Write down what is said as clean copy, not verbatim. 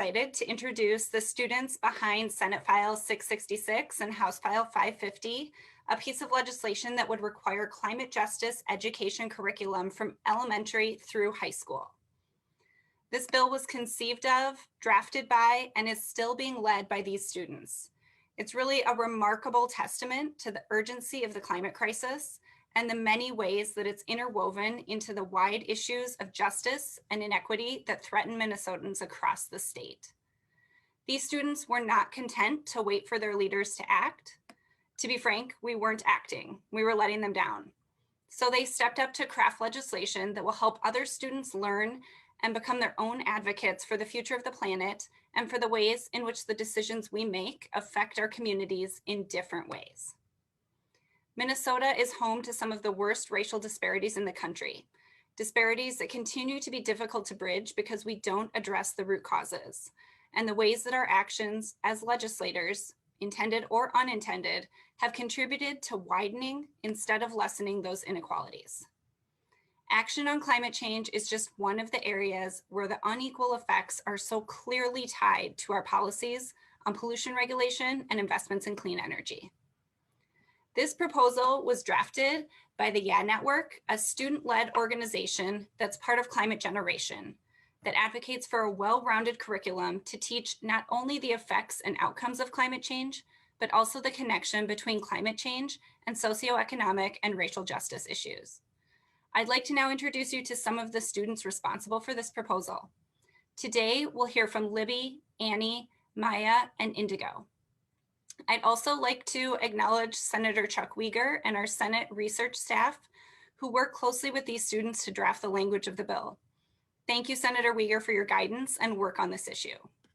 excited to introduce the students behind Senate File 666 and House File 550, a piece of legislation that would require climate justice education curriculum from elementary through high school. This bill was conceived of, drafted by, and is still being led by these students. It's really a remarkable testament to the urgency of the climate crisis and the many ways that it's interwoven into the wide issues of justice and inequity that threaten Minnesotans across the state. These students were not content to wait for their leaders to act. To be frank, we weren't acting, we were letting them down. So they stepped up to craft legislation that will help other students learn and become their own advocates for the future of the planet and for the ways in which the decisions we make affect our communities in different ways. Minnesota is home to some of the worst racial disparities in the country, disparities that continue to be difficult to bridge because we don't address the root causes and the ways that our actions as legislators, intended or unintended, have contributed to widening instead of lessening those inequalities. Action on climate change is just one of the areas where the unequal effects are so clearly tied to our policies on pollution regulation and investments in clean energy. This proposal was drafted by the Yeah Network, a student-led organization that's part of Climate Generation that advocates for a well-rounded curriculum to teach not only the effects and outcomes of climate change, but also the connection between climate change and socioeconomic and racial justice issues. I'd like to now introduce you to some of the students responsible for this proposal. Today, we'll hear from Libby, Annie, Maya, and Indigo. I'd also like to acknowledge Senator Chuck Uygur and our Senate research staff who work closely with these students to draft the language of the bill. Thank you, Senator Uygur, for your guidance and work on this issue.